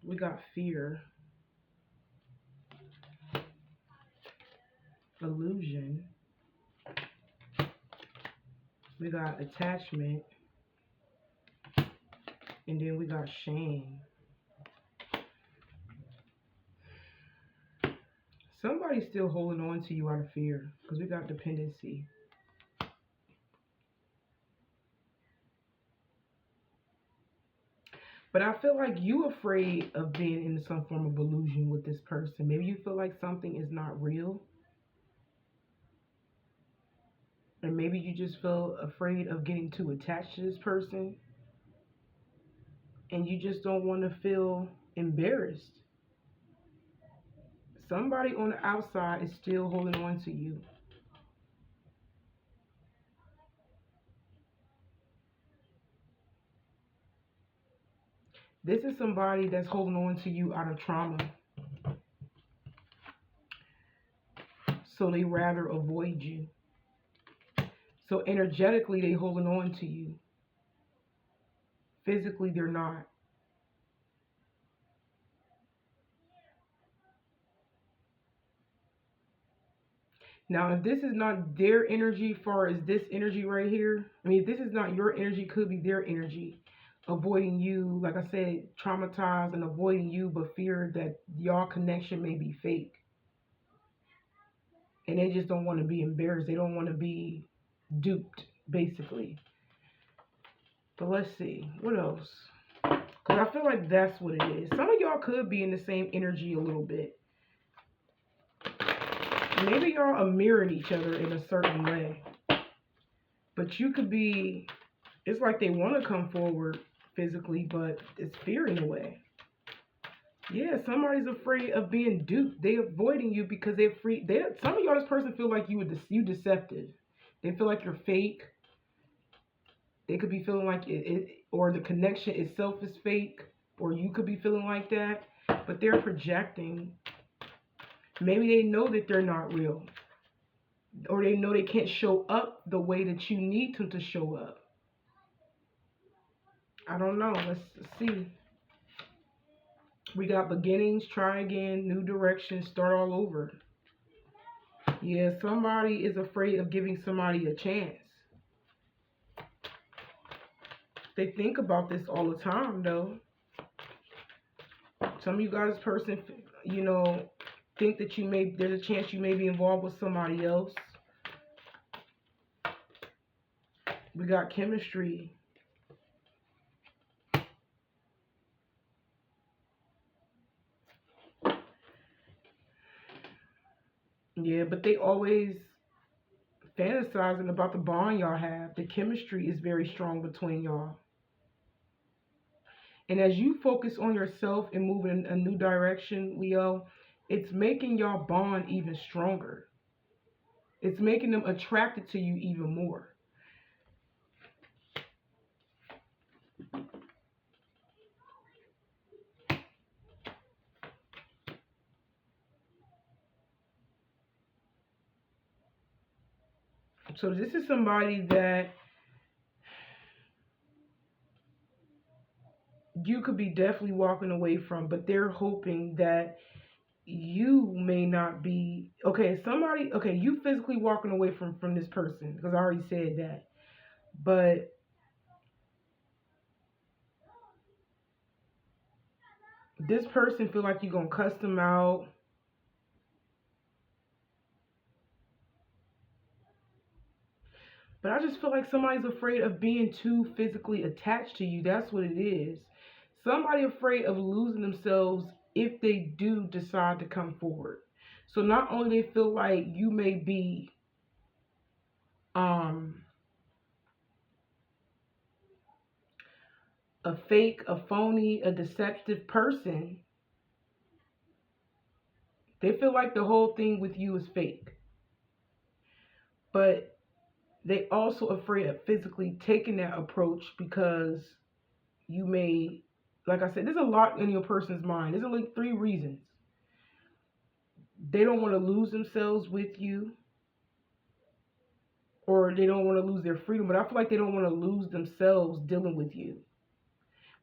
We got fear, illusion. We got attachment, and then we got shame. Somebody's still holding on to you out of fear because we got dependency. But I feel like you afraid of being in some form of illusion with this person. Maybe you feel like something is not real. And maybe you just feel afraid of getting too attached to this person. And you just don't want to feel embarrassed. Somebody on the outside is still holding on to you. This is somebody that's holding on to you out of trauma. So they rather avoid you. So energetically, they holding on to you. Physically, they're not. Now, if this is not their energy, far as this energy right here, I mean, if this is not your energy, could be their energy. Avoiding you, like I said, traumatized and avoiding you, but fear that y'all connection may be fake. And they just don't want to be embarrassed. They don't want to be duped, basically. But let's see. What else? Because I feel like that's what it is. Some of y'all could be in the same energy a little bit. Maybe y'all are mirroring each other in a certain way. But you could be, it's like they want to come forward physically, but it's fear in a way. Yeah, somebody's afraid of being duped. They're avoiding you because they're free. Some of y'all, this person feel like you deceptive. They feel like you're fake. They could be feeling like or the connection itself is fake, or you could be feeling like that. But they're projecting. Maybe they know that they're not real, or they know they can't show up the way that you need them to show up. I don't know. Let's see. We got beginnings, try again, new direction, start all over. Yeah, somebody is afraid of giving somebody a chance. They think about this all the time, though. Some of you guys, person, think that there's a chance you may be involved with somebody else. We got chemistry. Yeah, but they always fantasizing about the bond y'all have. The chemistry is very strong between y'all. And as you focus on yourself and move in a new direction, Leo, it's making y'all bond even stronger. It's making them attracted to you even more. So this is somebody that you could be definitely walking away from, but they're hoping that you may not be you physically walking away from this person, because I already said that. But this person feel like you're gonna cuss them out. But I just feel like somebody's afraid of being too physically attached to you. That's what it is. Somebody afraid of losing themselves if they do decide to come forward. So not only they feel like you may be a fake, a phony, a deceptive person, they feel like the whole thing with you is fake. But they also afraid of physically taking that approach because you may, like I said, there's a lot in your person's mind. There's like 3 reasons. They don't want to lose themselves with you, or they don't want to lose their freedom. But I feel like they don't want to lose themselves dealing with you.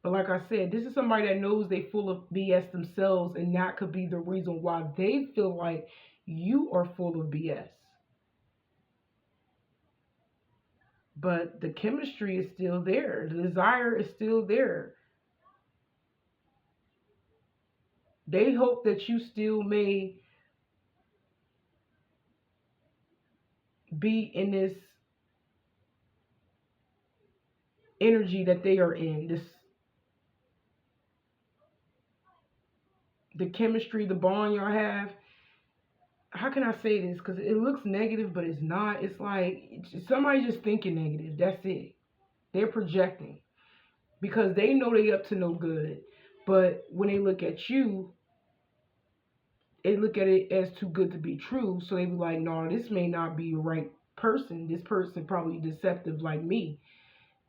But like I said, this is somebody that knows they full of BS themselves, and that could be the reason why they feel like you are full of BS. But the chemistry is still there. The desire is still there. They hope that you still may be in this energy that they are in. The chemistry, the bond y'all have. How can I say this? Because it looks negative, but it's not. It's like somebody just thinking negative. That's it. They're projecting because they know they up to no good. But when they look at you, they look at it as too good to be true. So they be like, no, this may not be the right person. This person probably deceptive like me.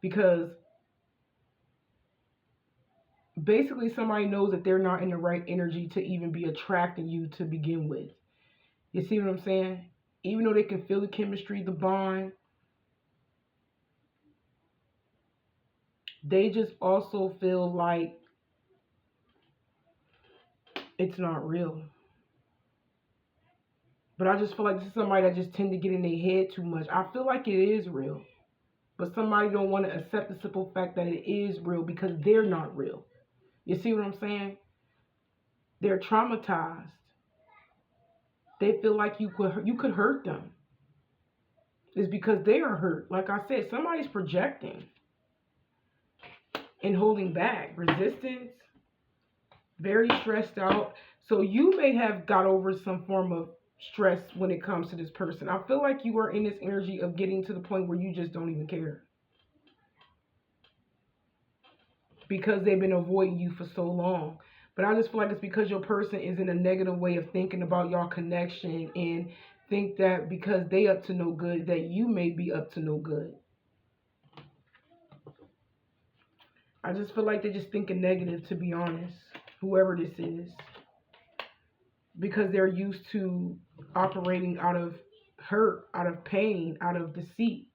Because basically somebody knows that they're not in the right energy to even be attracting you to begin with. You see what I'm saying? Even though they can feel the chemistry, the bond, they just also feel like it's not real. But I just feel like this is somebody that just tend to get in their head too much. I feel like it is real. But somebody don't want to accept the simple fact that it is real because they're not real. You see what I'm saying? They're traumatized. They feel like you could hurt them. It's because they are hurt. Like I said, somebody's projecting and holding back. Resistance, very stressed out. So you may have got over some form of stress when it comes to this person. I feel like you are in this energy of getting to the point where you just don't even care. Because they've been avoiding you for so long. But I just feel like it's because your person is in a negative way of thinking about your connection and think that because they up to no good, that you may be up to no good. I just feel like they're just thinking negative, to be honest, whoever this is. Because they're used to operating out of hurt, out of pain, out of deceit.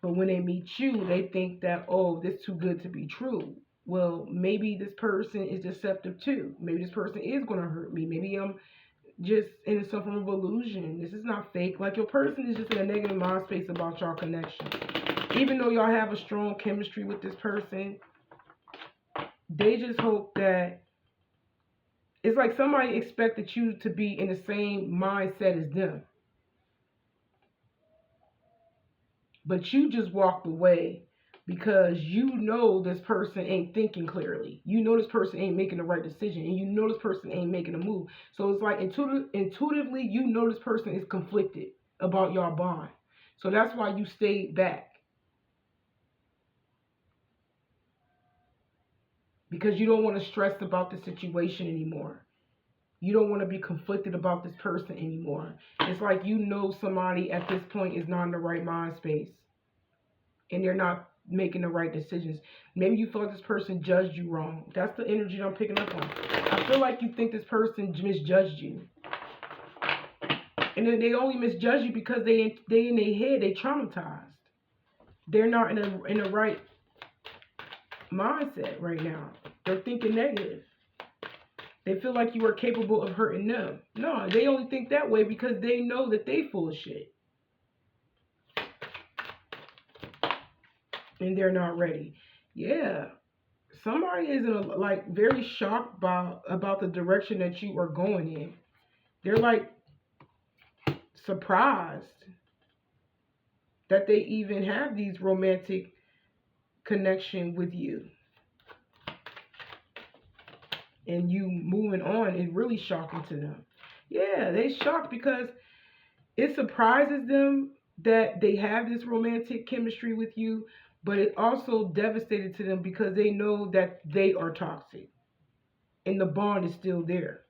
But when they meet you, they think that, oh, this is too good to be true. Well, maybe this person is deceptive too. Maybe this person is going to hurt me. Maybe I'm just in some form of illusion. This is not fake. Like your person is just in a negative mind space about your connection. Even though y'all have a strong chemistry with this person, they just hope that it's like somebody expected you to be in the same mindset as them. But you just walked away because you know this person ain't thinking clearly. You know this person ain't making the right decision. And you know this person ain't making a move. So it's like intuitively, you know this person is conflicted about your bond. So that's why you stayed back. Because you don't want to stress about the situation anymore. You don't want to be conflicted about this person anymore. It's like you know somebody at this point is not in the right mind space. And they're not making the right decisions. Maybe you feel like this person judged you wrong. That's the energy I'm picking up on. I feel like you think this person misjudged you. And then they only misjudge you because they in their head, they traumatized. They're not in a right mindset right now. They're thinking negative. They feel like you are capable of hurting them. No, they only think that way because they know that they full of shit. And they're not ready. Yeah. Somebody is like very shocked about the direction that you are going in. They're like surprised that they even have these romantic connection with you. And you moving on is really shocking to them. Yeah, they shocked because it surprises them that they have this romantic chemistry with you, but it also devastated to them because they know that they are toxic and the bond is still there.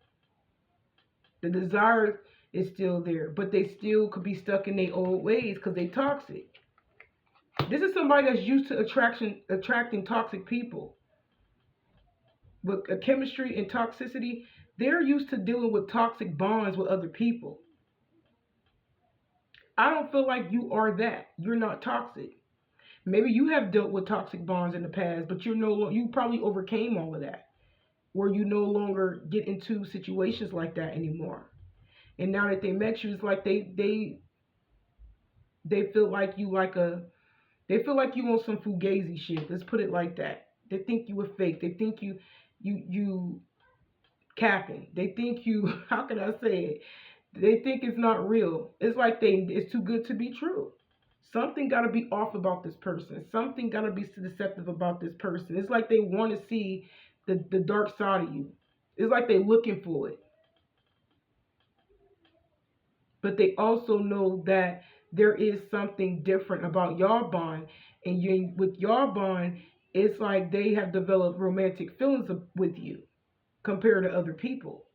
The desire is still there, but they still could be stuck in their old ways because they toxic. This is somebody that's used to attracting toxic people. With a chemistry and toxicity, they're used to dealing with toxic bonds with other people. I don't feel like you are that. You're not toxic. Maybe you have dealt with toxic bonds in the past, but you probably overcame all of that, where you no longer get into situations like that anymore. And now that they met you, it's like they feel like you like a they feel like you want some Fugazi shit. Let's put it like that. They think you a fake. They think you capping. They think you how can I say it? They think it's not real. It's like it's too good to be true. Something got to be off about this person. Something got to be deceptive about this person. It's like they want to see the dark side of you. It's like they're looking for it. But they also know that there is something different about y'all bond. And with y'all bond, it's like they have developed romantic feelings with you compared to other people.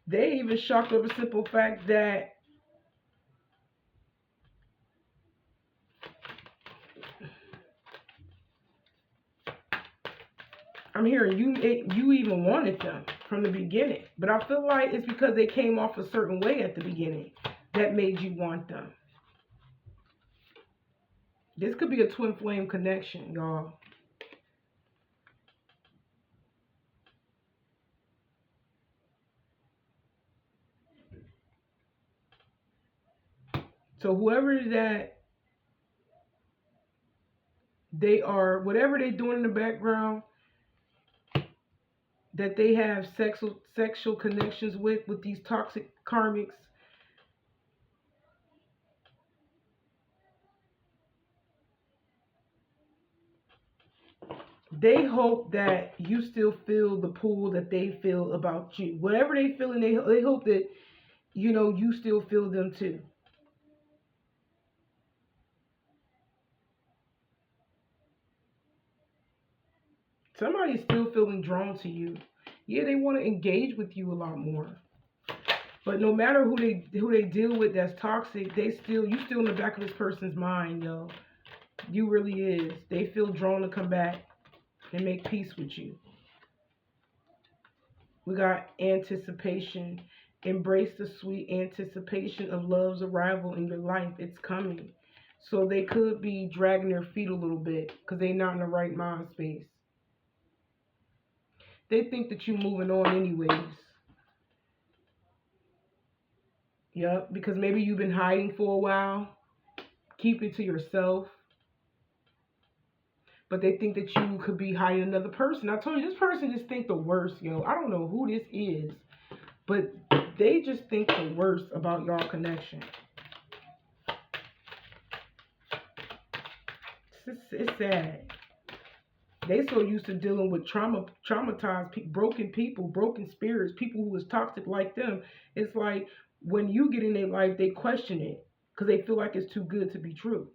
They even shocked over the simple fact that I'm hearing you even wanted them from the beginning. But I feel like it's because they came off a certain way at the beginning that made you want them. This could be a twin flame connection, y'all. So whoever that they are, whatever they're doing in the background, that they have sexual connections with these toxic karmics, they hope that you still feel the pull that they feel about you. Whatever they feel, and they hope that you still feel them too. Somebody's still feeling drawn to you. Yeah, they want to engage with you a lot more. But no matter who they deal with that's toxic, you still in the back of this person's mind, yo. You really is. They feel drawn to come back and make peace with you. We got anticipation. Embrace the sweet anticipation of love's arrival in your life. It's coming. So they could be dragging their feet a little bit because they're not in the right mind space. They think that you're moving on anyways. Yep, because maybe you've been hiding for a while. Keep it to yourself. But they think that you could be hiding another person. I told you, this person just think the worst, yo. I don't know who this is, but they just think the worst about y'all connection. It's sad. They so used to dealing with traumatized, broken people, broken spirits, people who was toxic like them. It's like when you get in their life, they question it because they feel like it's too good to be true.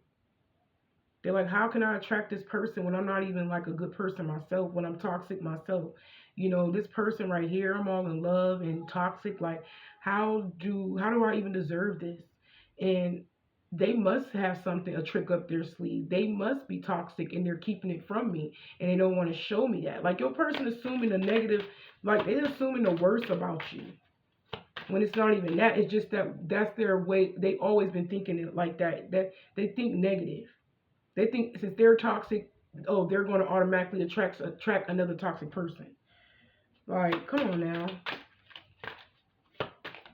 They're like, how can I attract this person when I'm not even like a good person myself, when I'm toxic myself? This person right here, I'm all in love and toxic. Like, how do I even deserve this? And they must have something, a trick up their sleeve. They must be toxic and they're keeping it from me and they don't want to show me that. Like, your person assuming the negative, like they're assuming the worst about you. When it's not even that, it's just that's their way. They've always been thinking it like that. That they think negative. They think since they're toxic, oh, they're going to automatically attract another toxic person. Like, come on now.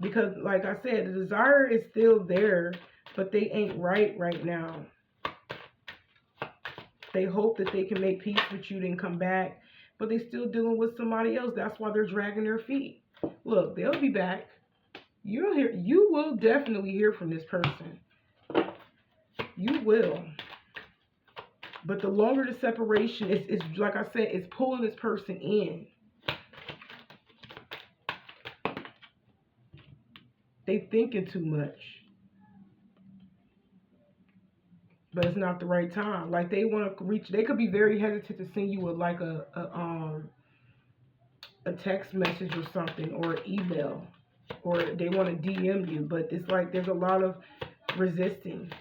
Because, like I said, the desire is still there, but they ain't right now. They hope that they can make peace with you, then come back, but they still dealing with somebody else. That's why they're dragging their feet. Look, they'll be back. You will definitely hear from this person. You will. But the longer the separation is like I said, it's pulling this person in. They thinking too much. But it's not the right time. Like they want to reach, they could be very hesitant to send you with like a text message or something, or email, or they want to DM you, but it's like there's a lot of resisting.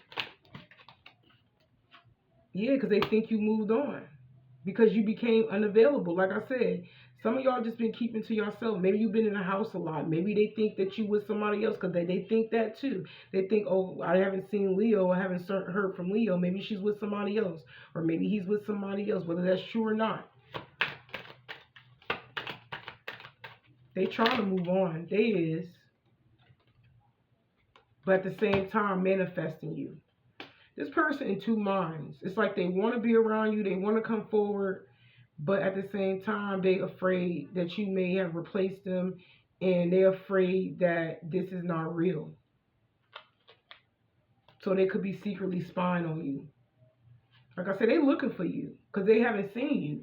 Yeah, because they think you moved on. Because you became unavailable. Like I said, Some of y'all just been keeping to yourself. Maybe you've been in the house a lot. Maybe they think that you with somebody else because they think that too. They think, oh, I haven't seen Leo. I haven't heard from Leo. Maybe she's with somebody else. Or maybe he's with somebody else, whether that's true or not. They trying to move on. They is. But at the same time, manifesting you. This person in two minds. It's like they want to be around you. They want to come forward. But at the same time, they afraid that you may have replaced them. And they're afraid that this is not real. So they could be secretly spying on you. Like I said, they're looking for you. Because they haven't seen you.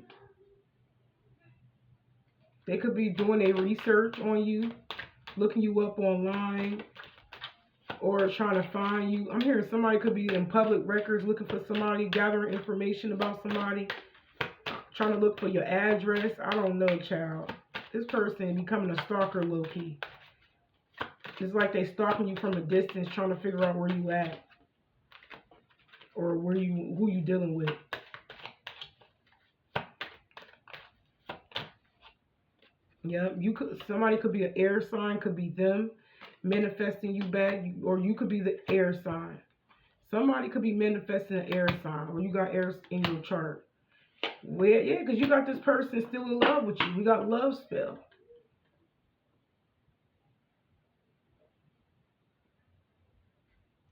They could be doing their research on you. Looking you up online. Or trying to find you. I'm hearing somebody could be in public records looking for somebody, gathering information about somebody, trying to look for your address. I don't know, child. This person becoming a stalker low-key. It's like they stalking you from a distance, trying to figure out where you at. Or who you dealing with. Yep, somebody could be an air sign, could be them. Manifesting you back, or you could be the air sign. Somebody could be manifesting an air sign, or you got air in your chart. Well, yeah, because you got this person still in love with you. We got love spell.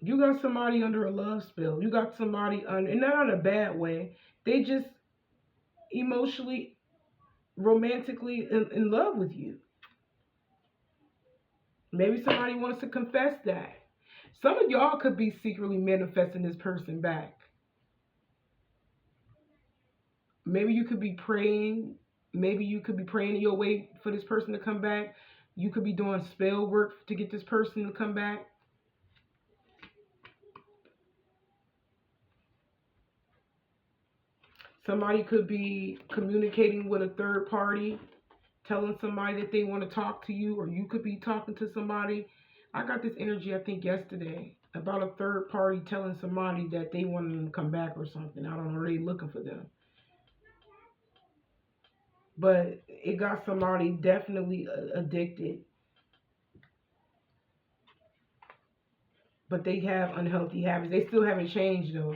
You got somebody under a love spell. You got somebody under, and not in a bad way. They just emotionally, romantically in love with you. Maybe somebody wants to confess that. Some of y'all could be secretly manifesting this person back. Maybe you could be praying. Maybe you could be praying your way for this person to come back. You could be doing spell work to get this person to come back. Somebody could be communicating with a third party, telling somebody that they want to talk to you, or you could be talking to somebody. I got this energy, I think, yesterday about a third party telling somebody that they want them to come back or something. I don't know, they looking for them. But it got somebody definitely addicted. But they have unhealthy habits. They still haven't changed, though.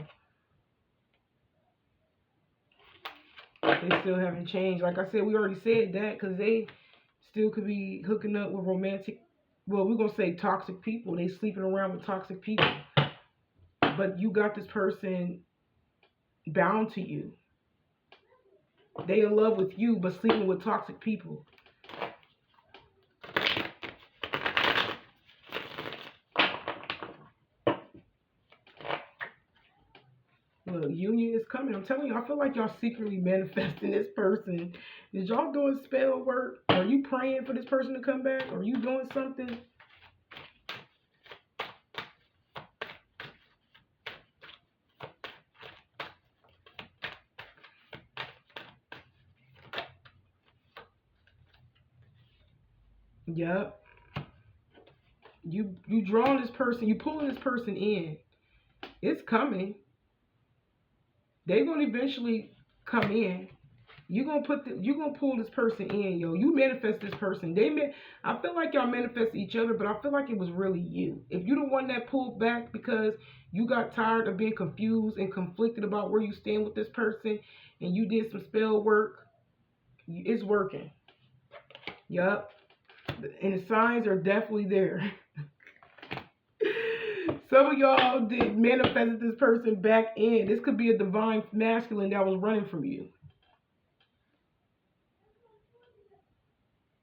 They still haven't changed. Like I said, we already said that because they still could be hooking up with romantic, well, we're going to say toxic people. They sleeping around with toxic people. But you got this person bound to you. They in love with you, but sleeping with toxic people. Look, union is coming. I'm telling you, I feel like y'all secretly manifesting this person. Is y'all doing spell work? Are you praying for this person to come back? Are you doing something? Yep. You drawing this person, you pulling this person in. It's coming. They're gonna eventually come in. You're gonna pull this person in, yo. You manifest this person. I feel like y'all manifest each other, but I feel like it was really you. If you're the one that pulled back because you got tired of being confused and conflicted about where you stand with this person, and you did some spell work, it's working. Yup. And the signs are definitely there. Some of y'all did manifest this person back in. This could be a divine masculine that was running from you.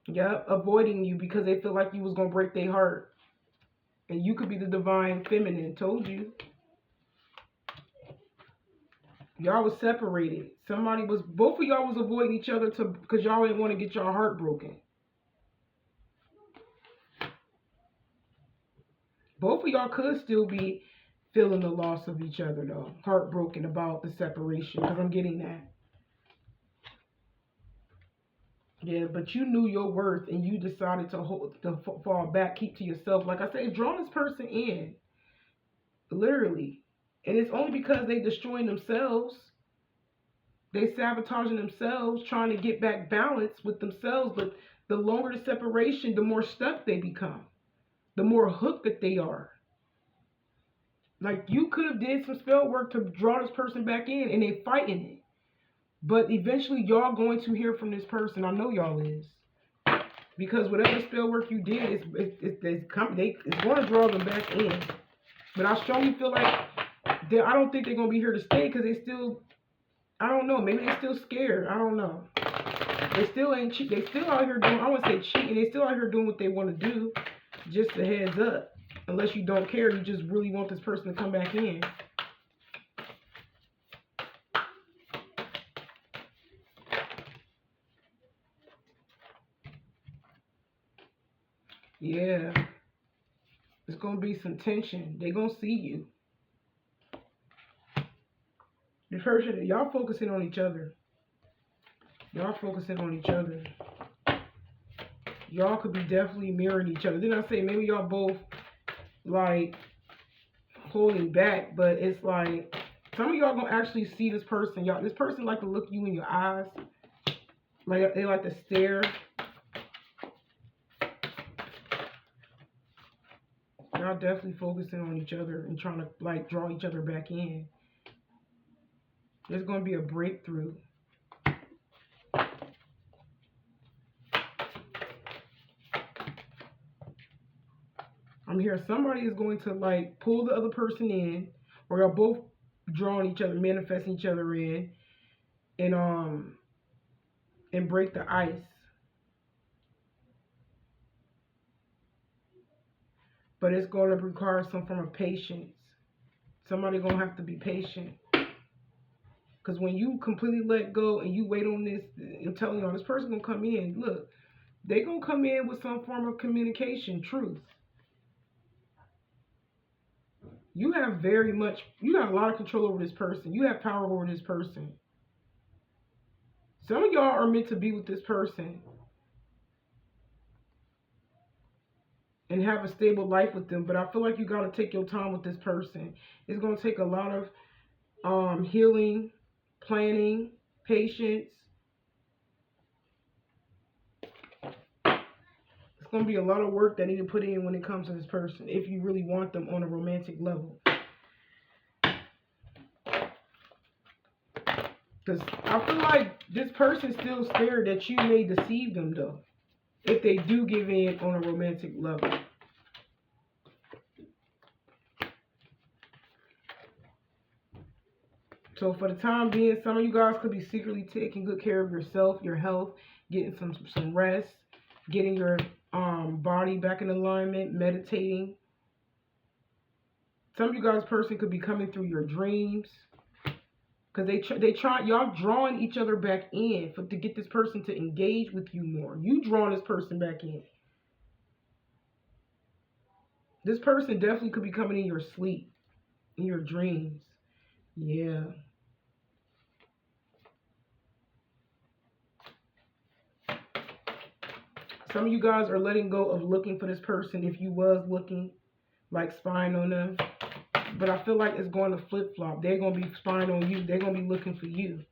Yep, avoiding you because they feel like you was going to break their heart. And you could be the divine feminine. Told you. Y'all was separated. Both of y'all was avoiding each other because y'all didn't want to get y'all heart broken. Both of y'all could still be feeling the loss of each other, though. Heartbroken about the separation, because I'm getting that. Yeah, but you knew your worth, and you decided to fall back, keep to yourself. Like I said, draw this person in. Literally. And it's only because they destroying themselves. They sabotaging themselves, trying to get back balance with themselves. But the longer the separation, the more stuck they become, the more hooked that they are. Like, you could have did some spell work to draw this person back in, and they fighting it. But eventually, y'all going to hear from this person. I know y'all is. Because whatever spell work you did, it's going to draw them back in. But I strongly feel like I don't think they're going to be here to stay, because they still, I don't know, maybe they're still scared. I don't know. They still ain't cheat. They still out here doing, I wouldn't say cheating, they still out here doing what they want to do. Just a heads up. Unless you don't care, you just really want this person to come back in. Yeah. There's going to be some tension. They're going to see you. The person, y'all focusing on each other. Y'all focusing on each other. Y'all could be definitely mirroring each other. Didn't I say maybe y'all both, like, holding back, but it's like some of y'all gonna actually see this person. Y'all, this person like to look you in your eyes. Like, they like to stare. Y'all definitely focusing on each other and trying to, like, draw each other back in. There's gonna be a breakthrough. I'm here. Somebody is going to, like, pull the other person in, or y'all both drawing each other, manifesting each other in, and break the ice. But it's going to require some form of patience. Somebody gonna have to be patient, because when you completely let go and you wait on this, I'm telling y'all, this person gonna come in. Look, they gonna come in with some form of communication, truth. You have you got a lot of control over this person. You have power over this person. Some of y'all are meant to be with this person and have a stable life with them, but I feel like you got to take your time with this person. It's going to take a lot of healing, planning, patience. It's going to be a lot of work that you need to put in when it comes to this person if you really want them on a romantic level. Because I feel like this person's still scared that you may deceive them, though, if they do give in on a romantic level. So for the time being, some of you guys could be secretly taking good care of yourself, your health, getting some rest, getting your body back in alignment, meditating. Some of you guys' person could be coming through your dreams. Because y'all drawing each other back in to get this person to engage with you more. You drawing this person back in. This person definitely could be coming in your sleep, in your dreams. Yeah. Some of you guys are letting go of looking for this person if you was looking, like spying on them. But I feel like it's going to flip-flop. They're going to be spying on you. They're going to be looking for you.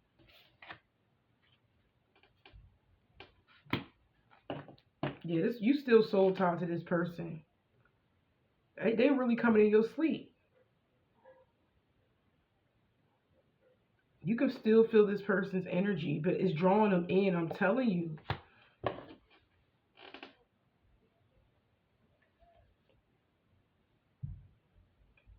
Yeah, you still soul tied to this person. They're really coming in your sleep. You can still feel this person's energy, but it's drawing them in. I'm telling you.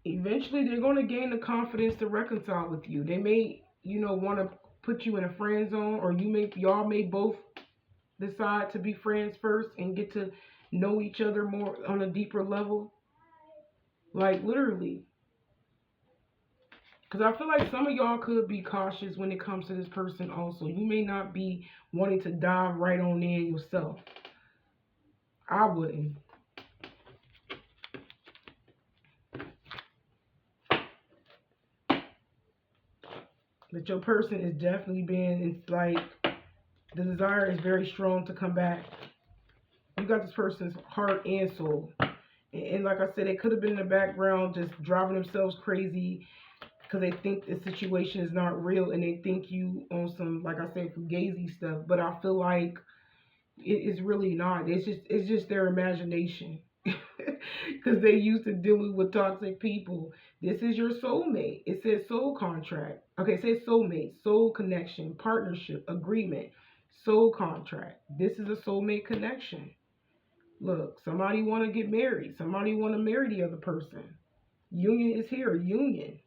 Eventually, they're going to gain the confidence to reconcile with you. They may, want to put you in a friend zone, or y'all may both decide to be friends first and get to know each other more on a deeper level. Like, literally. Because I feel like some of y'all could be cautious when it comes to this person also. You may not be wanting to dive right on in yourself. I wouldn't. But your person is definitely it's like, the desire is very strong to come back. You got this person's heart and soul. And like I said, they could have been in the background just driving themselves crazy, because they think the situation is not real and they think you on some, like I said, Fugazi stuff. But I feel like it's really not. It's just their imagination. Because they used to dealing with toxic people. This is your soulmate. It says soul contract. Okay, it says soulmate, soul connection, partnership, agreement, soul contract. This is a soulmate connection. Look, somebody want to get married. Somebody want to marry the other person. Union is here. Union.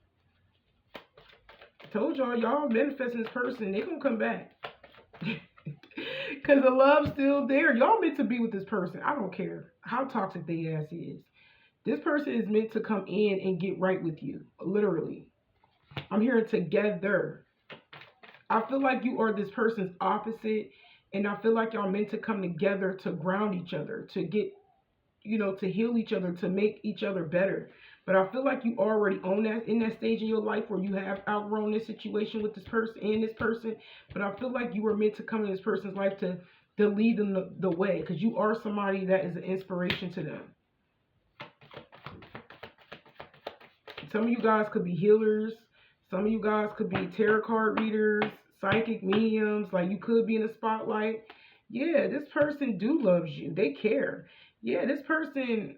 Told y'all manifesting this person. They gonna come back. Because the love's still there. Y'all meant to be with this person. I don't care how toxic they ass is. This person is meant to come in and get right with you. Literally. I'm hearing together. I feel like you are this person's opposite. And I feel like y'all meant to come together to ground each other. To get, to heal each other. To make each other better. But I feel like you already own that in that stage in your life where you have outgrown this situation with this person and this person. But I feel like you were meant to come in this person's life to lead them the way. Because you are somebody that is an inspiration to them. Some of you guys could be healers. Some of you guys could be tarot card readers, psychic mediums. Like you could be in the spotlight. Yeah, this person do loves you. They care. Yeah, this person,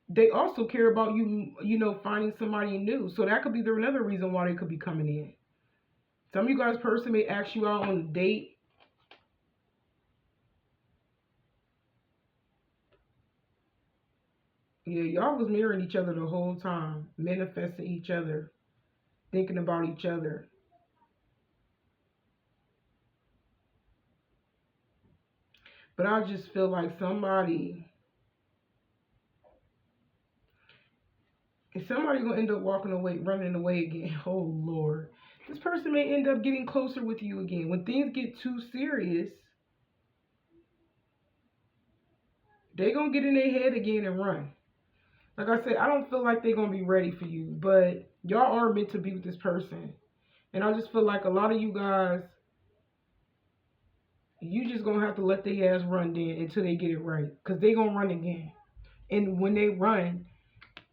they also care about you, finding somebody new. So that could be another reason why they could be coming in. Some of you guys' person may ask you out on a date. Yeah, y'all was mirroring each other the whole time. Manifesting each other. Thinking about each other. But I just feel like somebody gonna end up walking away, running away again. Oh Lord. This person may end up getting closer with you again. When things get too serious, they gonna get in their head again and run. Like I said, I don't feel like they're gonna be ready for you, but y'all are meant to be with this person. And I just feel like a lot of you guys, you just gonna have to let their ass run then until they get it right. Because they gonna run again. And when they run,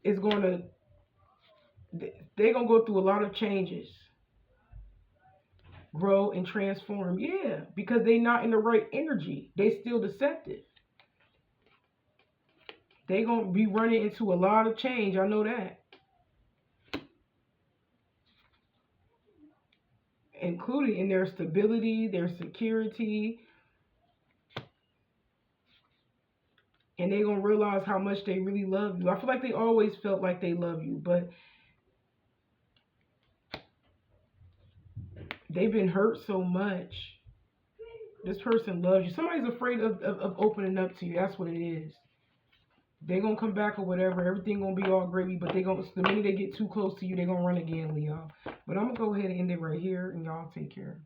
it's gonna, they're gonna go through a lot of changes. Grow and transform. Yeah, because they not in the right energy. They still deceptive. They gonna be running into a lot of change. I know that. Including in their stability, their security. And they gonna realize how much they really love you. I feel like they always felt like they love you, but they've been hurt so much. This person loves you. Somebody's afraid of opening up to you. That's what it is. They gonna come back or whatever. Everything gonna be all gravy, but the minute they get too close to you, they gonna run again, Leo. But I'm gonna go ahead and end it right here, and y'all take care.